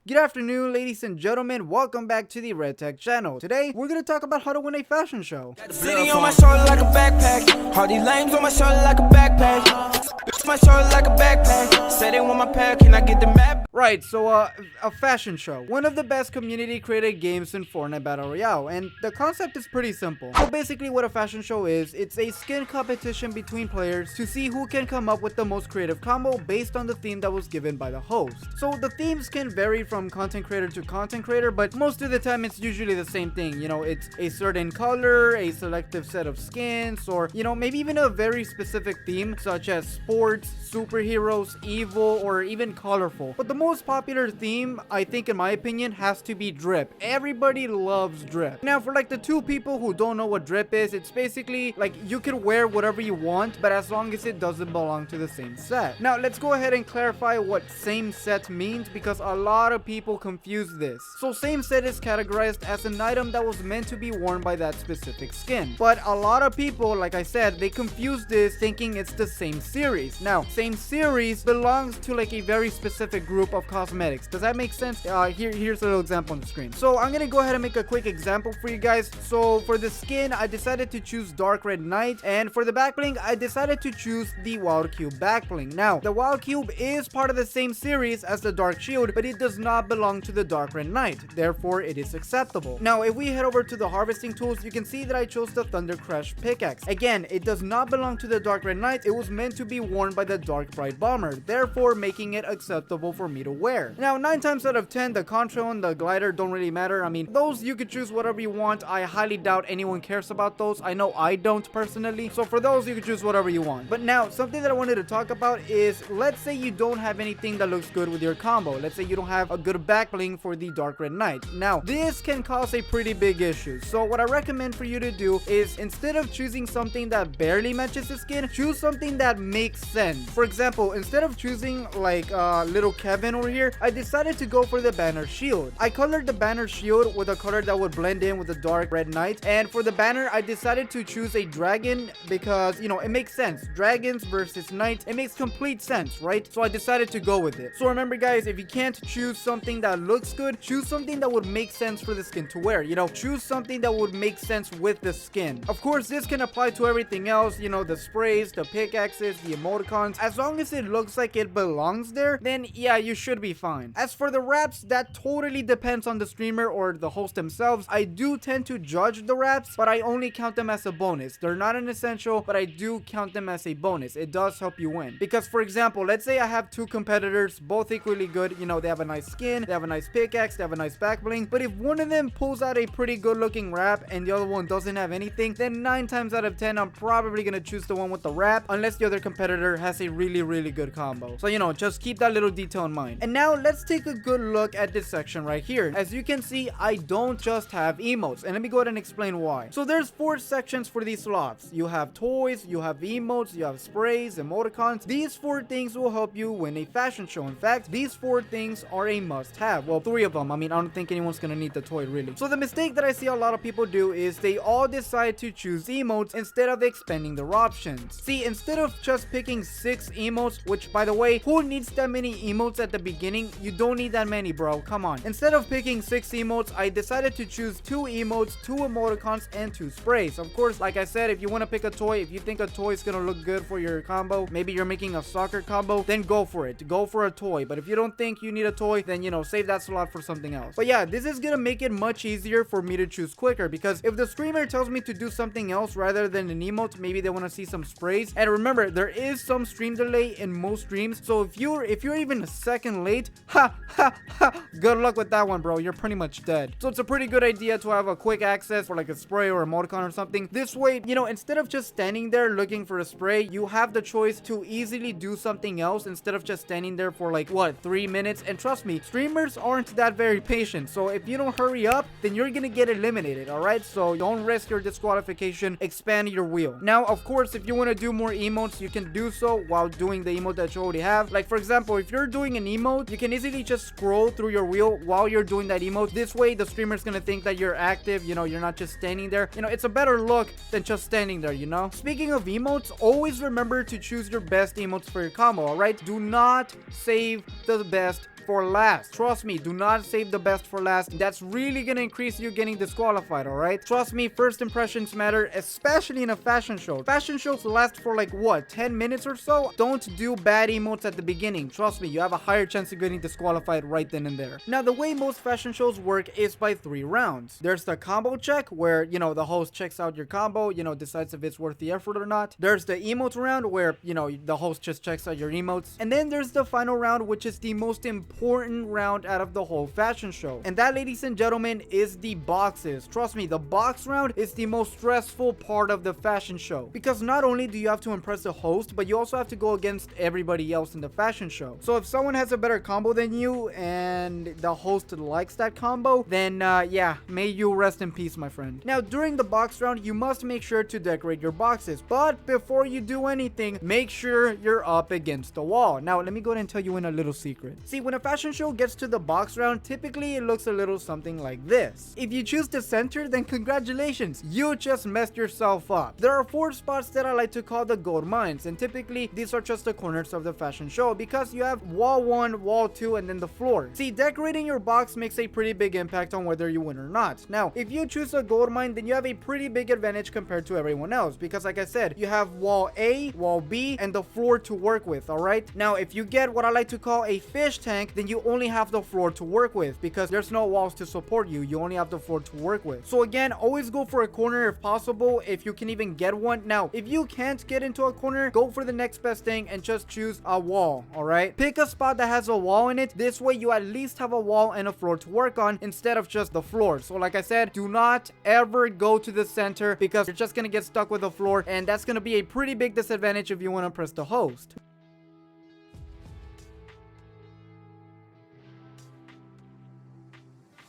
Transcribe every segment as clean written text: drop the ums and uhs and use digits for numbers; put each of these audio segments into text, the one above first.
Good afternoon, ladies and gentlemen. Welcome back to the Red Tech channel. Today, we're gonna talk about how to win a fashion show. Got the city on my shoulder like a backpack. All these lames on my shoulder like a backpack. My shoulder like a backpack. Say they want my pack, can I get the map? Right, so a fashion show. One of the best community created games in Fortnite Battle Royale, and the concept is pretty simple. So basically what a fashion show is, it's a skin competition between players to see who can come up with the most creative combo based on the theme that was given by the host. So the themes can vary from content creator to content creator, but most of the time it's usually the same thing. You know, it's a certain color, a selective set of skins, or, you know, maybe even a very specific theme such as sports, superheroes, evil, or even colorful. But the most popular theme, I think in my opinion, has to be drip. Everybody loves drip. Now for like the two people who don't know what drip is, it's basically like you can wear whatever you want, but as long as it doesn't belong to the same set. Now let's go ahead and clarify what same set means, because a lot of people confuse this. So same set is categorized as an item that was meant to be worn by that specific skin, but a lot of people, like I said, they confuse this thinking it's the same series. Now same series belongs to like a very specific group of cosmetics. Does that make sense? Here's a little example on the screen. So I'm gonna go ahead and make a quick example for you guys. So for the skin, I decided to choose Dark Red Knight, and for the back bling, I decided to choose the Wild Cube back bling. Now the Wild Cube is part of the same series as the Dark Shield, but it does not belong to the Dark Red Knight, therefore it is acceptable. Now if we head over to the harvesting tools, you can see that I chose the Thunder Crash pickaxe. Again, it does not belong to the Dark Red Knight. It was meant to be worn by the Dark Bright Bomber, therefore making it acceptable for me to wear. Now 9 times out of 10, the Contrail and the Glider don't really matter. I mean, those you could choose whatever you want. I highly doubt anyone cares about those. I know I don't personally, so for those you could choose whatever you want. But now something that I wanted to talk about is, let's say you don't have anything that looks good with your combo. Let's say you don't have a good back bling for the Dark Red Knight. Now this can cause a pretty big issue. So what I recommend for you to do is, instead of choosing something that barely matches the skin, choose something that makes sense. For example, instead of choosing like little Kevin over here, I decided to go for the banner shield. I colored the banner shield with a color that would blend in with the Dark Red Knight, and for the banner I decided to choose a dragon because, you know, it makes sense. Dragons versus knights, it makes complete sense, right? So I decided to go with it. So remember guys, if you can't choose something that looks good, choose something that would make sense for the skin to wear. You know, choose something that would make sense with the skin. Of course this can apply to everything else, you know, the sprays, the pickaxes, the emoticons. As long as it looks like it belongs there, then yeah, you should be fine. As for the wraps, that totally depends on the streamer or the host themselves. I do tend to judge the wraps, but I only count them as a bonus. They're not an essential, but I do count them as a bonus. It does help you win. Because for example, let's say I have two competitors, both equally good. You know, they have a nice skin, they have a nice pickaxe, they have a nice back bling, but if one of them pulls out a pretty good looking wrap and the other one doesn't have anything, then 9 times out of 10 I'm probably gonna choose the one with the wrap, unless the other competitor has a really good combo. So, you know, just keep that little detail in mind. And now let's take a good look at this section right here. As you can see, I don't just have emotes, and let me go ahead and explain why. So there's 4 sections for these slots. You have toys, you have emotes, you have sprays, emoticons. These 4 things will help you win a fashion show. In fact, these 4 things are a must-have. Well, 3 of them. I mean, I don't think anyone's gonna need the toy really. So the mistake that I see a lot of people do is they all decide to choose emotes instead of expanding their options. See, instead of just picking 6 emotes, which by the way, who needs that many emotes at the beginning? You don't need that many, bro. Come on. Instead of picking 6 emotes, I decided to choose 2 emotes, 2 emoticons, and 2 sprays. Of course, like I said, if you want to pick a toy, if you think a toy is gonna look good for your combo, maybe you're making a soccer combo, then go for it. Go for a toy. But if you don't think you need a toy, then, you know, save that slot for something else. But yeah, this is gonna make it much easier for me to choose quicker, because if the streamer tells me to do something else rather than an emote, maybe they want to see some sprays. And remember, there is some stream delay in most streams, so if you're even a second late, good luck with that one, bro. You're pretty much dead. So it's a pretty good idea to have a quick access for like a spray or emoticon or something. This way, you know, instead of just standing there looking for a spray, you have the choice to easily do something else instead of just standing there for like, what, 3 minutes? And trust me, streamers aren't that very patient, so if you don't hurry up, then you're gonna get eliminated. All right, so don't risk your disqualification. Expand your wheel. Now of course, if you want to do more emotes, you can do so while doing the emote that you already have. Like for example, if you're doing an emote, you can easily just scroll through your wheel while you're doing that emote. This way the streamer's gonna think that you're active, you know, you're not just standing there. You know, it's a better look than just standing there, you know. Speaking of emotes, always remember to choose your best emotes for your combo. All right, do not save the best for last. Trust me, do not save the best for last. That's really gonna increase you getting disqualified, alright? Trust me, first impressions matter, especially in a fashion show. Fashion shows last for like what, 10 minutes or so? Don't do bad emotes at the beginning. Trust me, you have a higher chance of getting disqualified right then and there. Now, the way most fashion shows work is by 3 rounds. There's the combo check where, you know, the host checks out your combo, you know, decides if it's worth the effort or not. There's the emote round where, you know, the host just checks out your emotes. And then there's the final round, which is the most important round out of the whole fashion show. And that, ladies and gentlemen, is the boxes. Trust me, the box round is the most stressful part of the fashion show, because not only do you have to impress the host, but you also have to go against everybody else in the fashion show. So if someone has a better combo than you and the host likes that combo, then yeah, may you rest in peace, my friend. Now, during the box round, you must make sure to decorate your boxes, but before you do anything, make sure you're up against the wall. Now, let me go ahead and tell you in a little secret. See, when a fashion show gets to the box round, typically it looks a little something like this. If you choose the center, then congratulations, you just messed yourself up. There are 4 spots that I like to call the gold mines, and typically these are just the corners of the fashion show because you have wall 1, wall 2, and then the floor. See, decorating your box makes a pretty big impact on whether you win or not. Now, if you choose a gold mine, then you have a pretty big advantage compared to everyone else because, like I said, you have wall A, wall B, and the floor to work with, alright? Now, if you get what I like to call a fish tank, then you only have the floor to work with because there's no walls to support you. You only have the floor to work with. So again, always go for a corner if possible, if you can even get one. Now, if you can't get into a corner, go for the next best thing and just choose a wall, alright? Pick a spot that has a wall in it. This way, you at least have a wall and a floor to work on instead of just the floor. So like I said, do not ever go to the center because you're just gonna get stuck with the floor, and that's gonna be a pretty big disadvantage if you want to impress the host.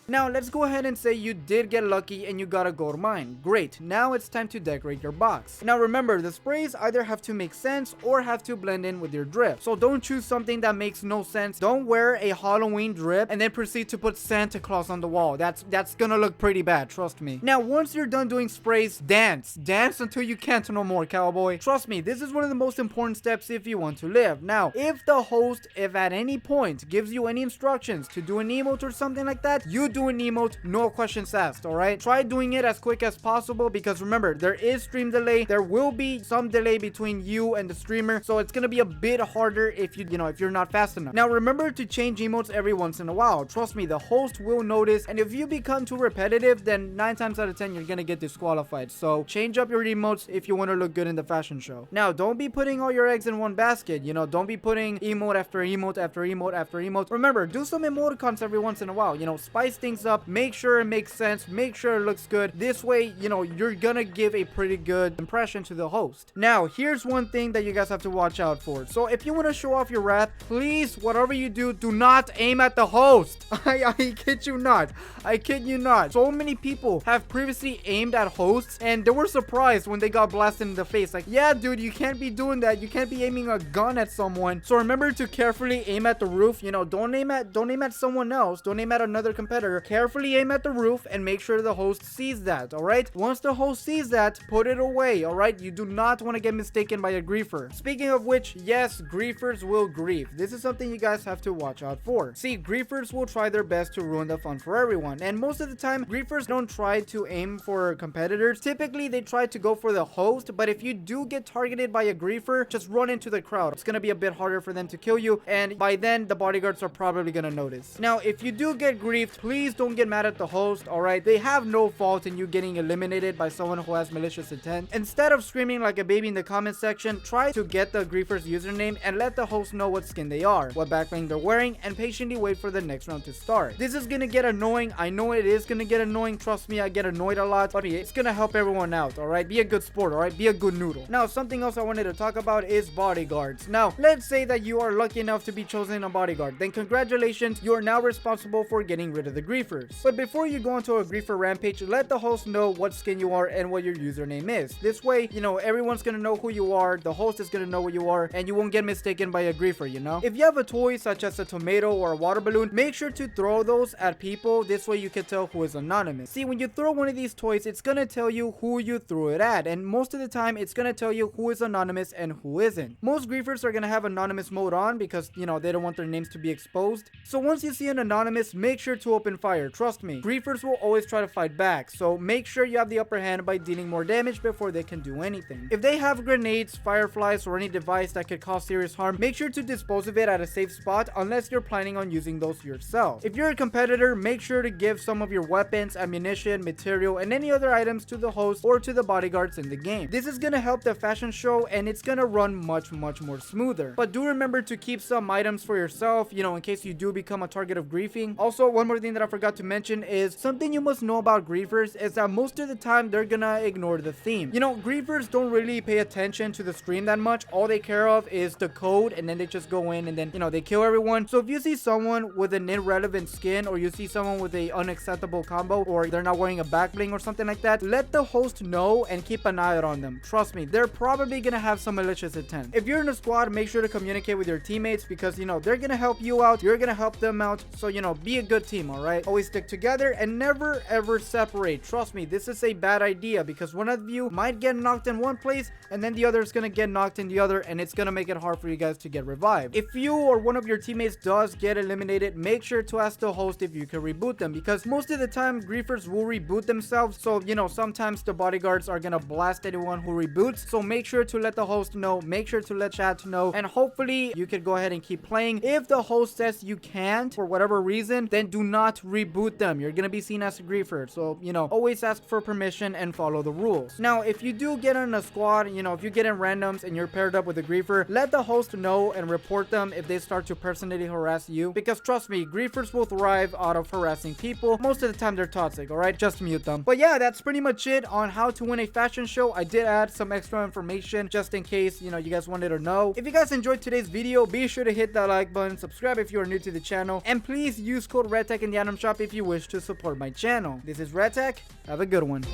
Now, let's go ahead and say you did get lucky and you got a gold mine. Great, now it's time to decorate your box. Now remember, the sprays either have to make sense or have to blend in with your drip. So don't choose something that makes no sense. Don't wear a Halloween drip and then proceed to put Santa Claus on the wall. That's gonna look pretty bad, trust me. Now, once you're done doing sprays, dance. Dance until you can't no more, cowboy. Trust me, this is one of the most important steps if you want to live. Now, if the host, if at any point, gives you any instructions to do an emote or something like that, you do an emote, no questions asked, alright? Try doing it as quick as possible because remember, there is stream delay. There will be some delay between you and the streamer, so it's gonna be a bit harder if if you're not fast enough. Now remember to change emotes every once in a while. Trust me, the host will notice, and if you become too repetitive, then 9 times out of 10 you're gonna get disqualified. So change up your emotes if you want to look good in the fashion show. Now, don't be putting all your eggs in one basket. Don't be putting emote after emote after emote after emote. Remember, do some emoticons every once in a while. Spice things up, make sure it makes sense, make sure it looks good. This way, you're gonna give a pretty good impression to the host. Now, here's one thing that you guys have to watch out for. So if you want to show off your wrath, please, whatever you do not aim at the host. I kid you not. I kid you not. So many people have previously aimed at hosts and they were surprised when they got blasted in the face. Like, yeah, dude, you can't be doing that. You can't be aiming a gun at someone. So remember to carefully aim at the roof. Don't aim at someone else. Don't aim at another competitor. Carefully aim at the roof and make sure the host sees that, alright? Once the host sees that, put it away, alright? You do not want to get mistaken by a griefer. Speaking of which, yes, griefers will grief. This is something you guys have to watch out for. See, griefers will try their best to ruin the fun for everyone, and most of the time, griefers don't try to aim for competitors. Typically, they try to go for the host, but if you do get targeted by a griefer, just run into the crowd. It's gonna be a bit harder for them to kill you, and by then, the bodyguards are probably gonna notice. Now, if you do get griefed, please don't get mad at the host, alright? They have no fault in you getting eliminated by someone who has malicious intent. Instead of screaming like a baby in the comment section, try to get the griefer's username and let the host know what skin they are, what backbling they're wearing, and patiently wait for the next round to start. This is gonna get annoying. I know it is gonna get annoying. Trust me, I get annoyed a lot, but it's gonna help everyone out, alright? Be a good sport, alright? Be a good noodle. Now, something else I wanted to talk about is bodyguards. Now, let's say that you are lucky enough to be chosen a bodyguard. Then congratulations, you are now responsible for getting rid of the griefers. But before you go into a griefer rampage, let the host know what skin you are and what your username is. This way, you know, everyone's gonna know who you are, the host is gonna know who you are, and you won't get mistaken by a griefer, you know? If you have a toy such as a tomato or a water balloon, make sure to throw those at people. This way you can tell who is anonymous. See, when you throw one of these toys, it's gonna tell you who you threw it at, and most of the time it's gonna tell you who is anonymous and who isn't. Most griefers are gonna have anonymous mode on because, you know, they don't want their names to be exposed. So once you see an anonymous, make sure to open fire. Trust me, griefers will always try to fight back, so make sure you have the upper hand by dealing more damage before they can do anything. If they have grenades, fireflies, or any device that could cause serious harm, make sure to dispose of it at a safe spot unless you're planning on using those yourself. If you're a competitor, make sure to give some of your weapons, ammunition, material, and any other items to the host or to the bodyguards in the game. This is gonna help the fashion show and it's gonna run much more smoother. But do remember to keep some items for yourself, you know, in case you do become a target of griefing. Also, one more thing that I forgot to mention is something you must know about griefers is that most of the time they're gonna ignore the theme. You know, griefers don't really pay attention to the stream that much. All they care of is the code, and then they just go in and then, you know, they kill everyone. So if you see someone with an irrelevant skin, or you see someone with a unacceptable combo, or they're not wearing a back bling or something like that, let the host know and keep an eye out on them. Trust me, they're probably gonna have some malicious intent. If you're in a squad, make sure to communicate with your teammates because, you know, they're gonna help you out, you're gonna help them out. So, you know, be a good team, all right? Always stick together and never ever separate. Trust me, this is a bad idea because one of you might get knocked in one place and then the other is gonna get knocked in the other, and it's gonna make it hard for you guys to get revived. If you or one of your teammates does get eliminated, make sure to ask the host if you can reboot them because most of the time griefers will reboot themselves. So, you know, sometimes the bodyguards are gonna blast anyone who reboots. So make sure to let the host know, make sure to let chat know, and hopefully you can go ahead and keep playing. If the host says you can't for whatever reason, then do not reboot them. You're gonna be seen as a griefer. So, you know, always ask for permission and follow the rules. Now, if you do get in a squad, you know, if you get in randoms and you're paired up with a griefer, let the host know and report them if they start to personally harass you, because trust me, griefers will thrive out of harassing people. Most of the time they're toxic, all right? Just mute them. But yeah, that's pretty much it on how to win a fashion show. I did add some extra information just in case, you know, you guys wanted to know. If you guys enjoyed today's video, be sure to hit that like button, subscribe if you are new to the channel, and please use code RedTech in the item shop if you wish to support my channel. This is RedTech. Have a good one.